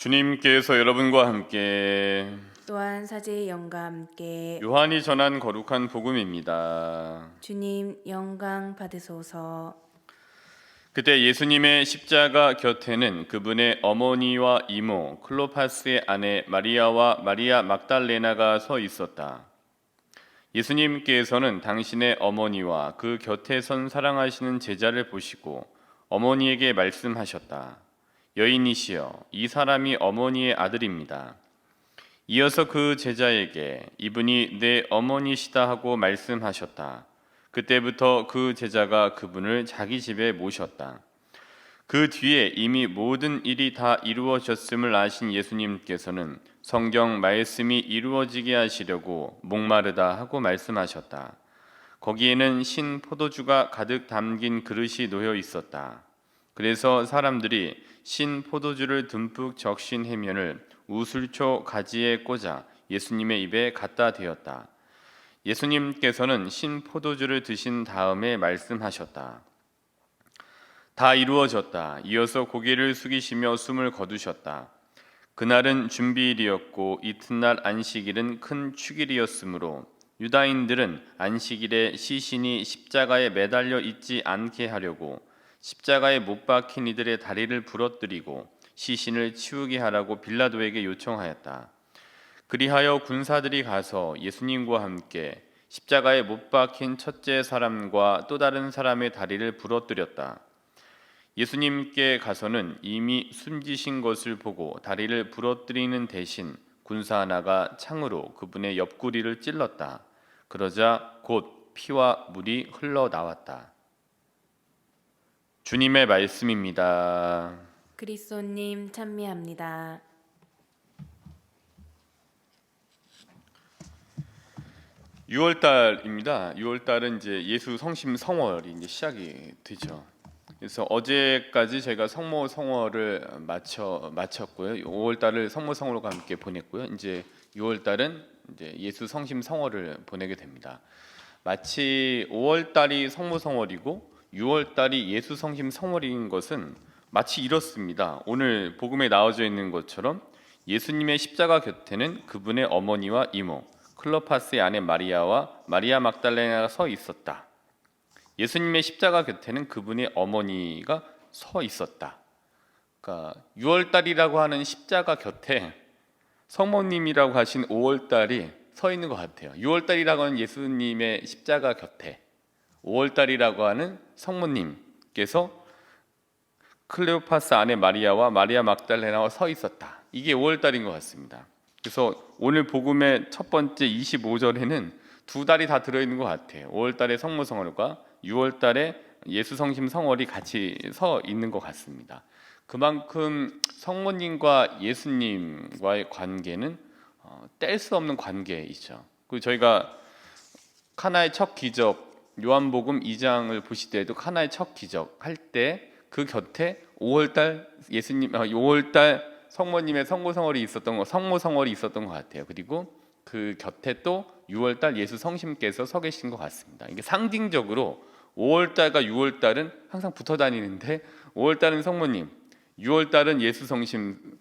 주님께서 여러분과 함께 또한 사제의 영과 함께 요한이 전한 거룩한 복음입니다. 주님 영광 받으소서. 그때 예수님의 십자가 곁에는 그분의 어머니와 이모 클로파스의 아내 마리아와 마리아 막달레나가 서 있었다. 예수님께서는 당신의 어머니와 그 곁에 선 사랑하시는 제자를 보시고 어머니에게 말씀하셨다. 여인이시여, 이 사람이 어머니의 아들입니다. 이어서 그 제자에게 이분이 내 어머니시다 하고 말씀하셨다. 그때부터 그 제자가 그분을 자기 집에 모셨다. 그 뒤에 이미 모든 일이 다 이루어졌음을 아신 예수님께서는 성경 말씀이 이루어지게 하시려고 목마르다 하고 말씀하셨다. 거기에는 신 포도주가 가득 담긴 그릇이 놓여 있었다. 그래서 사람들이 신 포도주를 듬뿍 적신 해면을 우슬초 가지에 꽂아 예수님의 입에 갖다 대었다. 예수님께서는 신 포도주를 드신 다음에 말씀하셨다. 다 이루어졌다. 이어서 고개를 숙이시며 숨을 거두셨다. 그날은 준비일이었고 이튿날 안식일은 큰 축일이었으므로 유다인들은 안식일에 시신이 십자가에 매달려 있지 않게 하려고 십자가에 못 박힌 이들의 다리를 부러뜨리고 시신을 치우게 하라고 빌라도에게 요청하였다. 그리하여 군사들이 가서 예수님과 함께 십자가에 못 박힌 첫째 사람과 또 다른 사람의 다리를 부러뜨렸다. 예수님께 가서는 이미 숨지신 것을 보고 다리를 부러뜨리는 대신 군사 하나가 창으로 그분의 옆구리를 찔렀다. 그러자 곧 피와 물이 흘러나왔다. 주님의 말씀입니다. 그리스도님 찬미합니다. 6월달입니다. 6월달은 이제 예수 성심 성월이 이제 시작이 되죠. 그래서 어제까지 저희가 성모 성월을 마쳤고요. 5월달을 성모 성월과 함께 보냈고요. 이제 6월달은 이제 예수 성심 성월을 보내게 됩니다. 마치 5월달이 성모 성월이고 6월달이 예수 성심 성월인 것은 마치 이렇습니다. 오늘 복음에 나와져 있는 것처럼 예수님의 십자가 곁에는 그분의 어머니와 이모 클로파스의 아내 마리아와 마리아 막달레나가 서 있었다. 예수님의 십자가 곁에는 그분의 어머니가 서 있었다. 그러니까 6월달이라고 하는 십자가 곁에 성모님이라고 하신 5월달이 서 있는 것 같아요. 6월달이라고 하는 예수님의 십자가 곁에 5월달이라고 하는 성모님께서 클레오파스 아내 마리아와 마리아 막달레나와 서 있었다. 이게 5월달인 것 같습니다. 그래서 오늘 복음의 첫 번째 25절에는 두 달이 다 들어있는 것 같아요. 5월달의 성모성월과 6월달에 예수 성심 성월이 같이 서 있는 것 같습니다. 그만큼 성모님과 예수님과의 관계는 뗄 수 없는 관계이죠. 그리고 저희가 카나의 첫 기적 요한복음 2장을 보실 때에도 카나의 첫 기적 할 때 그 곁에 5월달 5월달 성모님의 성모성월이 있었던 것 같아요. 그리고 그 곁에 또 6월달 예수 성심께서 서 계신 것 같습니다. 이게 상징적으로 5월달과 6월달은 항상 붙어 다니는데 5월달은 성모님, 6월달은 예수 성심.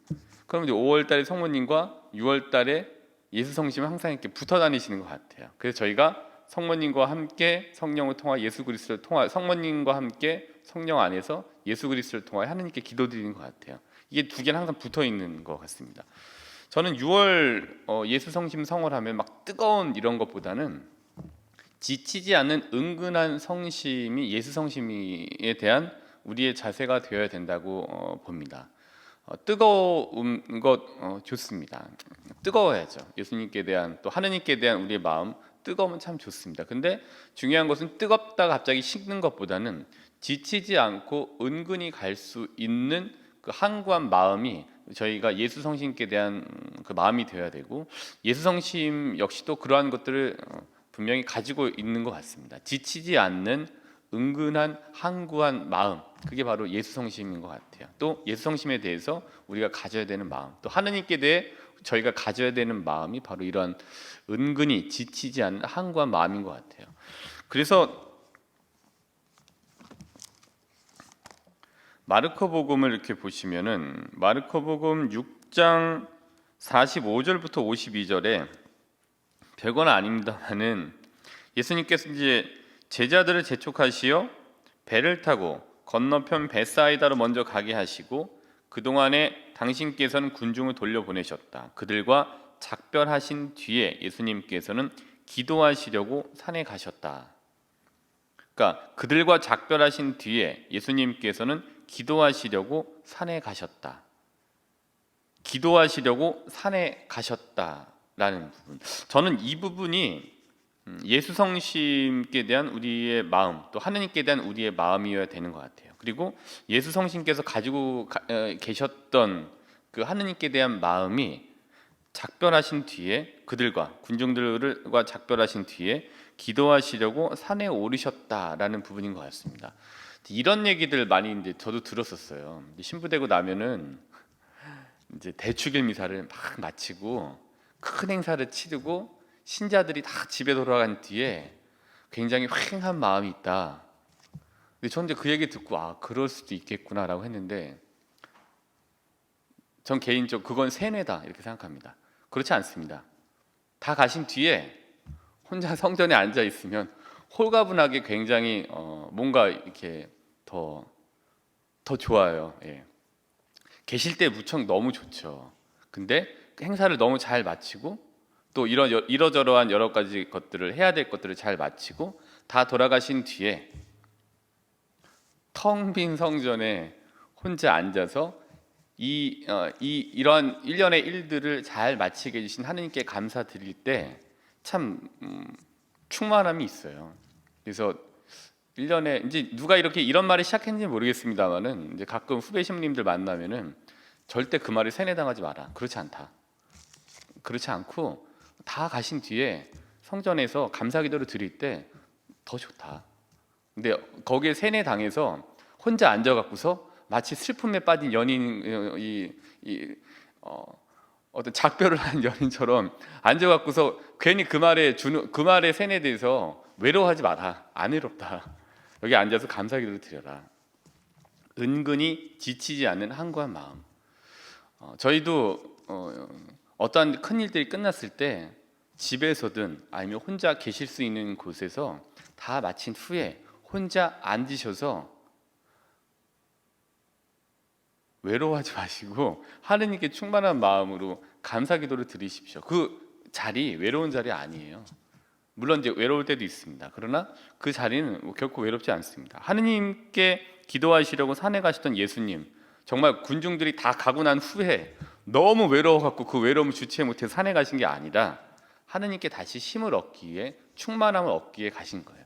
그럼 이제 5월달에 성모님과 6월달에 예수 성심은 항상 이렇게 붙어 다니시는 것 같아요. 그래서 저희가 성모님과 함께 성령을 통하 예수 그리스도를 통하 성모님과 함께 성령 안에서 예수 그리스도를 통하 하나님께 기도드리는 것 같아요. 이게 두 개는 항상 붙어 있는 것 같습니다. 저는 6월 예수 성심 성월하면 막 뜨거운 이런 것보다는 지치지 않는 은근한 성심이 예수 성심에 대한 우리의 자세가 되어야 된다고 봅니다. 뜨거운 것 좋습니다. 뜨거워야죠. 예수님께 대한 또 하느님께 대한 우리의 마음 뜨거우면 참 좋습니다. 근데 중요한 것은 뜨겁다가 갑자기 식는 것보다는 지치지 않고 은근히 갈 수 있는 그 항구한 마음이 저희가 예수 성심께 대한 그 마음이 되어야 되고 예수 성심 역시도 그러한 것들을 분명히 가지고 있는 것 같습니다. 지치지 않는 은근한 항구한 마음, 그게 바로 예수 성심인 것 같아요. 또 예수 성심에 대해서 우리가 가져야 되는 마음, 또 하느님께 대해 저희가 가져야 되는 마음이 바로 이런 은근히 지치지 않는 항구한 마음인 것 같아요. 그래서 마르코복음을 이렇게 보시면은 마르코복음 6장 45절부터 52절에 별건 아닙니다만은 예수님께서 이제 제자들을 재촉하시어 배를 타고 건너편 베사이다로 먼저 가게 하시고 그동안에 당신께서는 군중을 돌려보내셨다. 그들과 작별하신 뒤에 예수님께서는 기도하시려고 산에 가셨다. 그러니까 그들과 작별하신 뒤에 예수님께서는 기도하시려고 산에 가셨다. 기도하시려고 산에 가셨다라는 부분. 저는 이 부분이 예수 성심께 대한 우리의 마음, 또 하느님께 대한 우리의 마음이어야 되는 것 같아요. 그리고 예수 성심께서 가지고 계셨던 그 하느님께 대한 마음이 작별하신 뒤에 그들과 군중들과 작별하신 뒤에 기도하시려고 산에 오르셨다라는 부분인 것 같습니다. 이런 얘기들 많이 이제 저도 들었었어요. 신부되고 나면은 이제 대축일 미사를 막 마치고 큰 행사를 치르고 신자들이 다 집에 돌아간 뒤에 굉장히 휑한 마음이 있다. 근데 전 이제 그 얘기 듣고 그럴 수도 있겠구나라고 했는데 전 개인적으로 그건 세뇌다 이렇게 생각합니다. 그렇지 않습니다. 다 가신 뒤에 혼자 성전에 앉아 있으면 홀가분하게 굉장히 뭔가 이렇게 더 좋아요. 예. 계실 때 무척 너무 좋죠. 근데 그 행사를 너무 잘 마치고 또 이러저러한 여러 가지 것들을 해야 될 것들을 잘 마치고 다 돌아가신 뒤에 텅 빈 성전에 혼자 앉아서 이러한 일련의 일들을 잘 마치게 해주신 하느님께 감사드릴 때 참 충만함이 있어요. 그래서 1년에 이제 누가 이렇게 이런 말을 시작했는지 모르겠습니다만은 이제 가끔 후배 신부님들 만나면은 절대 그 말을 세뇌당하지 마라. 그렇지 않다. 그렇지 않고 다 가신 뒤에 성전에서 감사기도를 드릴 때 더 좋다. 근데 거기에 세뇌당해서 혼자 앉아갖고서 마치 슬픔에 빠진 연인 어떤 작별을 한 연인처럼 앉아갖고서 괜히 그 말에 세뇌돼서 외로워하지 마라. 안 외롭다. 여기 앉아서 감사기도를 드려라. 은근히 지치지 않는 한구한 마음. 저희도 어떠한 큰 일들이 끝났을 때 집에서든 아니면 혼자 계실 수 있는 곳에서 다 마친 후에 혼자 앉으셔서 외로워하지 마시고 하느님께 충만한 마음으로 감사기도를 드리십시오. 그 자리 외로운 자리 아니에요. 물론 이제 외로울 때도 있습니다. 그러나 그 자리는 결코 외롭지 않습니다. 하느님께 기도하시려고 산에 가시던 예수님, 정말 군중들이 다 가고 난 후에 너무 외로워갖고 그 외로움을 주체 못해 산에 가신 게 아니라 하느님께 다시 힘을 얻기 위해 충만함을 얻기 위해 가신 거예요.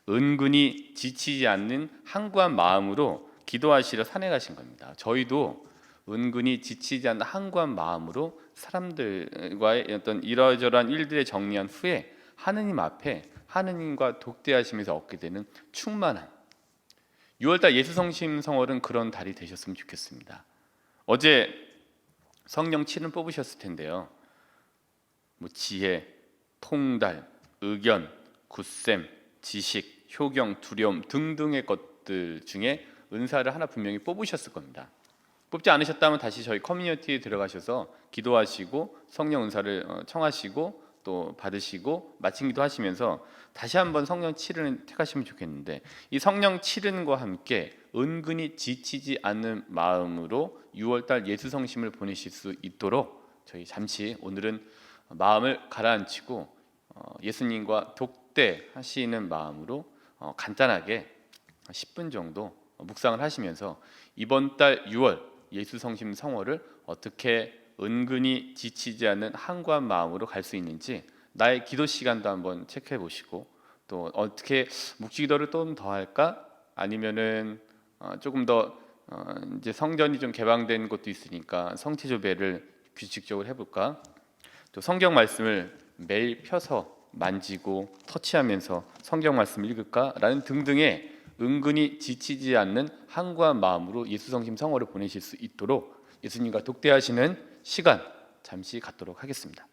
은근히 지치지 않는 한구한 마음으로 기도하시려 산에 가신 겁니다. 저희도 은근히 지치지 않는 한구한 마음으로 사람들과의 어떤 이러저러한 일들에 정리한 후에 하느님 앞에 하느님과 독대하시면서 얻게 되는 충만함. 6월달 예수성심 성월은 그런 달이 되셨으면 좋겠습니다. 어제 성령 7은 뽑으셨을 텐데요. 지혜, 통달, 의견, 굳셈, 지식, 효경, 두려움 등등의 것들 중에 은사를 하나 분명히 뽑으셨을 겁니다. 뽑지 않으셨다면 다시 저희 커뮤니티에 들어가셔서 기도하시고 성령 은사를 청하시고 또 받으시고 마친 기도하시면서 다시 한번 성령 7을 택하시면 좋겠는데, 이 성령 7은과 함께 은근히 지치지 않는 마음으로 6월달 예수성심을 보내실 수 있도록 저희 잠시 오늘은 마음을 가라앉히고 예수님과 독대하시는 마음으로 간단하게 10분 정도 묵상을 하시면서 이번 달 6월 예수성심 성월을 어떻게 은근히 지치지 않는 한구한 마음으로 갈 수 있는지 나의 기도 시간도 한번 체크해 보시고, 또 어떻게 묵주기도를 좀 더 할까, 아니면은 조금 더 이제 성전이 좀 개방된 곳도 있으니까 성체조배를 규칙적으로 해볼까, 또 성경 말씀을 매일 펴서 만지고 터치하면서 성경 말씀을 읽을까라는 등등의 은근히 지치지 않는 한구한 마음으로 예수성심 성월을 보내실 수 있도록 예수님과 독대하시는 시간 잠시 갖도록 하겠습니다.